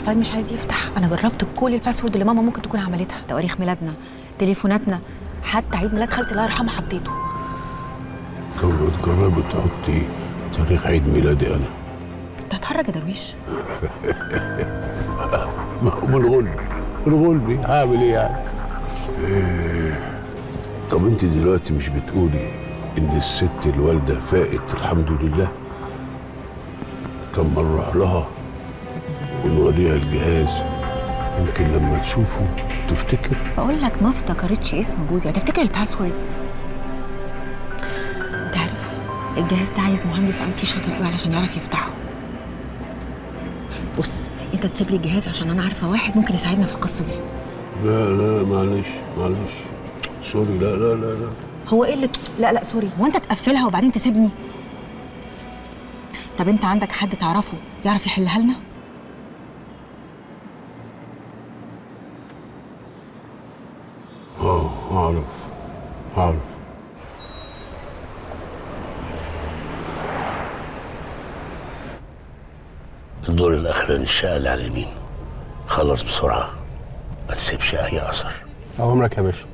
الفايل مش عايز يفتح. انا جربت كل الباسورد اللي ماما ممكن تكون عملتها، تواريخ ميلادنا، تليفوناتنا، حتى عيد ميلاد خالتي الله يرحمها حطيته. طب لو تجربي تحطي تاريخ عيد ميلادي انا؟ انت هتهرج يا درويش؟ ما هو بالغلبي هعمل ايه يعني؟ طب انت دلوقتي مش بتقولي ان الست الوالده فاقت الحمد لله؟ طب ما نروح لها ونوريها الجهاز، يمكن لما تشوفه تفتكر. بقول لك ما افتكرتش اسم جوزي، هتفتكر الباسورد؟ انت عارف الجهاز ده عايز مهندس اي تي شاطر قوي علشان يعرف يفتحه. بص انت تسيب لي الجهاز عشان انا عارفه واحد ممكن يساعدنا في القصه دي. لا معلش سوري، لا. هو ايه اللي لا سوري، هو انت تقفلها وبعدين تسيبني؟ طب انت عندك حد تعرفه يعرف يحلها لنا؟ اعرف. الدور الاخراني الشقه اللي على اليمين، خلص بسرعه ما تسيبش اي اثر. اوامرك يا باشا.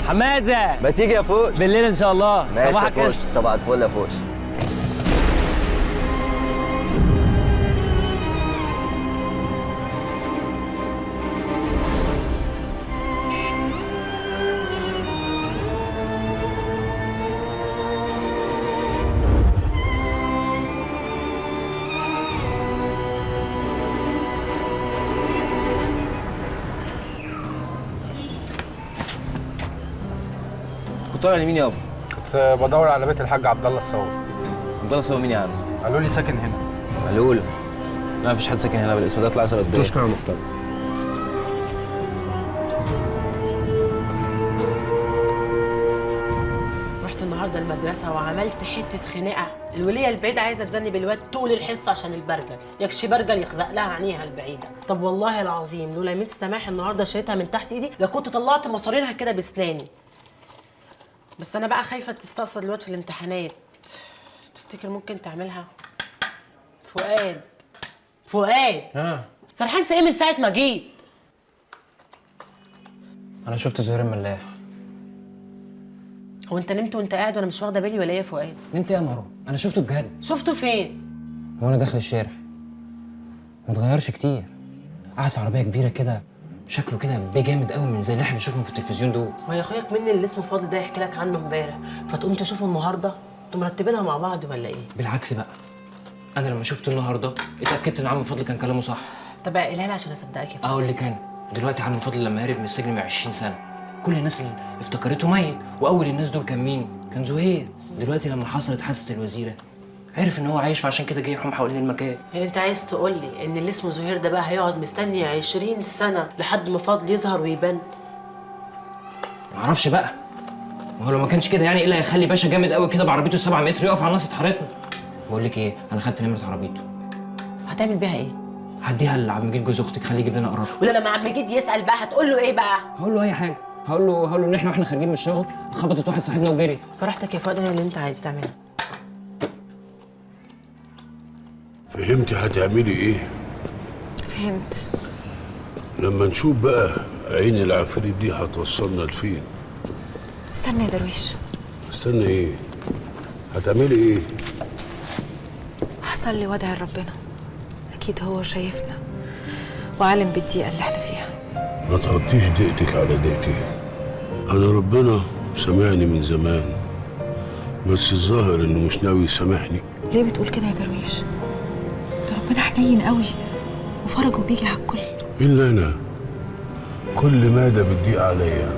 حماده ما تيجي يا فوش بالليل ان شاء الله. صباحك يا فوش. صباح الفل يا فوش. كنت طالع لمين يابا؟ كنت بدور على بيت الحاج عبد الله الصاوي. عبد الله الصاوي مين يا عم؟ قالوا لي ساكن هنا. قالوا له؟ لا مفيش حد ساكن هنا بالاسم ده، اطلع اسال قدام. تشكر يا محترم. رحت النهارده المدرسه وعملت حته خناقه. الوليه البعيده عايزه تزني بالواد طول الحصه عشان البرجل، يكشي برجل يخزق لها عينيها البعيده. طب والله العظيم لولا ميس سماح النهارده شريتها من تحت ايدي لكنت طلعت مصارينها كده بسناني. بس انا بقى خايفه تستقصد الواد في الامتحانات. تفتكر ممكن تعملها؟ فؤاد سرحان في ايه من ساعه ما جيت؟ انا شفت زهير الملاح. هو انت نمت وانت قاعد وانا مش واخده بالي ولا ايه يا فؤاد؟ نمت يا مروه؟ انا شفته بجد. شفته فين؟ وانا داخل الشارع ما اتغيرش كتير، قاعد في عربيه كبيره كده، شكله كده جامد قوي من زي اللي احنا بنشوفهم في التلفزيون دول. ما يا اخويا مني اللي اسمه فاضل ده يحكي لك عنه امبارح فتقوم تشوفه النهارده؟ انتوا مرتبينها مع بعض ولا ايه؟ بالعكس بقى، انا لما شفته النهارده اتاكدت ان عم فضل كان كلامه صح. طب اقلها لي عشان اصدقك يا فاضل. اقول لك انا دلوقتي عم فضل لما هرب من السجن من 20 سنه كل الناس اللي افتكرته ميت، واول الناس دول كان مين؟ كان زهير. دلوقتي لما حصلت حادثه الوزيره عرف ان هو عايش، فعشان كده جاي يحوم حوالين المكان. يعني انت عايز تقول لي ان اللي اسمه زهير ده بقى هيقعد مستني 20 سنه لحد ما فاضل يظهر ويبان؟ معرفش بقى، ما هو لو ما كانش كده يعني ايه اللي هيخلي باشا جامد قوي كده بعربيته 7 متر يقف على ناصيه حارتنا؟ بقول لك ايه، انا خدت نمره عربيته. هتعمل بيها ايه؟ هديها لعم مجيد جوز اختك، خليه يجيب لنا قرار. ولا لما عم مجيد يسال بقى هتقول له ايه بقى؟ هقول له اي حاجه، هقول له ان احنا واحنا خارجين من الشغل خبطت واحد صاحبنا وجري. براحتك يا فؤاد، انا اللي انت عايز تعمله. فهمتي هتعملي ايه؟ فهمت. لما نشوف بقى عين العفريت دي هتوصلنا لفين. استنى يا درويش. استنى ايه؟ هتعملي ايه؟ هصلي وادعي لربنا، اكيد هو شايفنا وعالم بالضيقه اللي احنا فيها. ما تحطيش دقتك على دقتي. انا ربنا سامعني من زمان، بس الظاهر انه مش ناوي يسامحني. ليه بتقول كده يا درويش؟ ده ربنا حنين قوي وفرجه بيجي على الكل. الا انا كل مادة بتضيق عليا.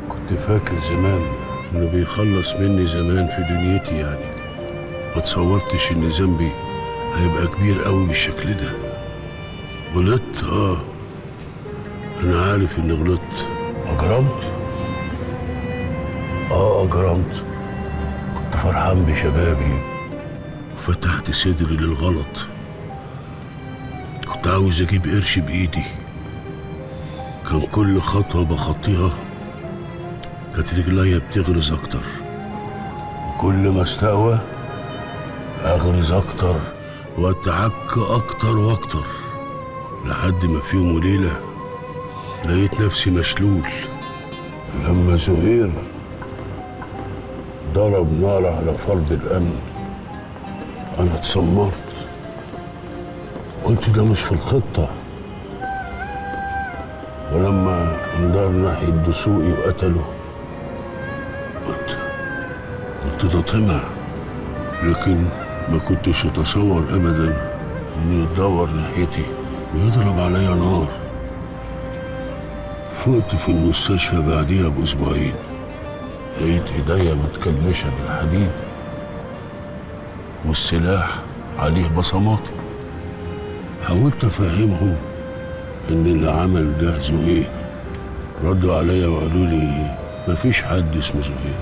كنت فاكر زمان انه بيخلص مني زمان في دنيتي يعني، ما تصورتش ان ذنبي هيبقى كبير قوي بالشكل ده. غلطت انا عارف اني غلطت. اجرمت اجرمت. كنت فرحان بشبابي وفتحت صدري للغلط. كنت عاوز اجيب قرش بايدي. كان كل خطوة بخطيها كانت رجليا بتغرز اكتر، وكل ما استقوى اغرز اكتر واتعك اكتر واكتر، لحد ما في يوم وليلة لقيت نفسي مشلول. لما زهير ضرب نار على فرد الامن انا اتسمرت. قلت ده مش في الخطة. ولما انضار ناحية دسوقي وقتله قلت ده طمع، لكن ما كنتش اتصور ابدا انه يتدور ناحيتي ويضرب عليا نار. فقت في المستشفى بعديها باسبوعين، لقيت ايديا متكلبشه بالحديد والسلاح عليه بصماتي. حاولت افهمهم ان اللي عمل ده زهير. ردوا عليا وقالوا لي مفيش حد اسمه زهير.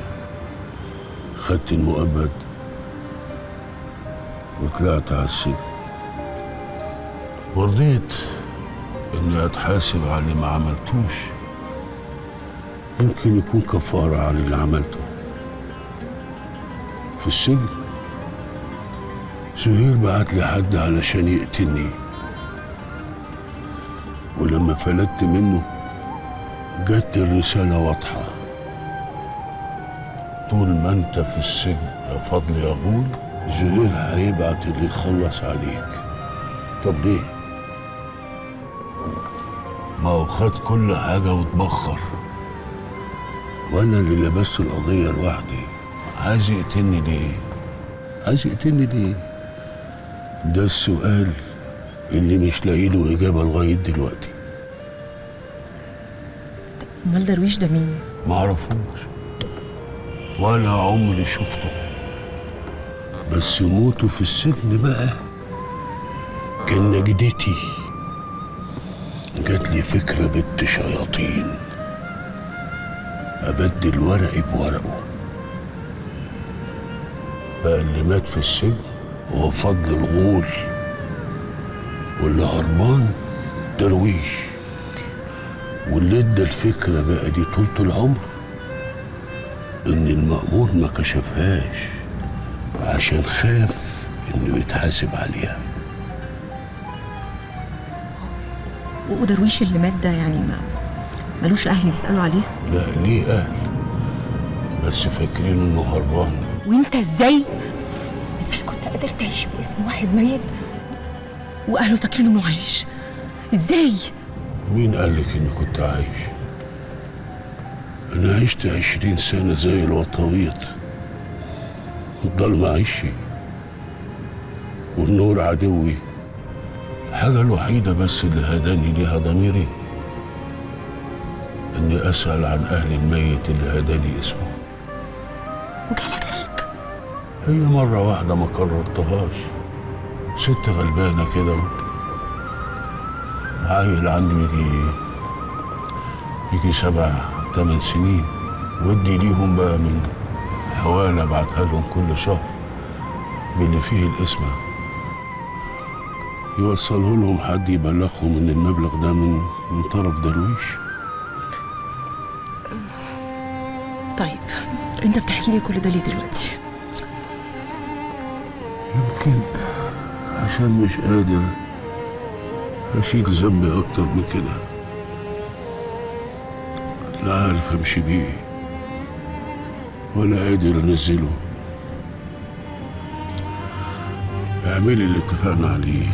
خدت المؤبد وطلعت على السجن، ورضيت اني اتحاسب على اللي ما عملتوش، يمكن يكون كفارة على اللي عملته. في السجن زهير بعت لي حد علشان يقتلني، ولما فلتت منه جت الرسالة واضحة: طول ما انت في السجن يا فضل يا غول زهير هيبعت اللي يخلص عليك. طب ليه؟ ما هو خد كل حاجة واتبخر، وانا اللي لبست القضية لوحدي. عايز يقتلني ليه؟ عايز يقتلني ليه؟ ده السؤال اللي مش لاقي له إجابة لغاية دلوقتي. امال درويش ده مين؟ معرفوش ولا عمري شفته، بس موته في السجن بقى كان نجدتي. جات لي فكرة بنت شياطين أبدل ورقي بورقه. بقى اللي مات في السجن هو فضل الغول، واللي هربان درويش. واللي ادى الفكرة بقى دي طولة العمر إن المأمور ما كشفهاش عشان خاف إنه يتحاسب عليها. ودرويش اللي مات ده يعني ملوش أهل يسألوا عليه؟ لا ليه أهل، بس فاكرين إنه هربان. وأنت إزاي كنت قادر تعيش باسم واحد ميت وأهله فاكرين إنه عايش؟ إزاي؟ مين قالك إني كنت عايش؟ أنا عشت 20 سنة زي الوطاويط، الضلمة عيشي والنور عدوي. الحاجة الوحيدة بس اللي هداني ليها ضميري إني أسأل عن أهل الميت اللي هداني اسمه. وجالك قلب؟ هي مرة واحدة ما قررتهاش. ست غلبانة كده عيل عنده يجي 7 8 سنين، ودي ليهم بقى من حوالي ابعتها لهم كل شهر باللي فيه الاسم، يوصله لهم حد يبلغهم ان المبلغ ده من طرف درويش. طيب انت بتحكي لي كل ده ليه دلوقتي؟ يمكن عشان مش قادر أشيل ذنبي أكتر من كده، لا عارف أمشي بيه ولا قادر أنزله. اعملي اللي اتفقنا عليه،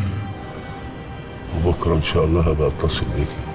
وبكرة إن شاء الله هبقى أتصل بيكي.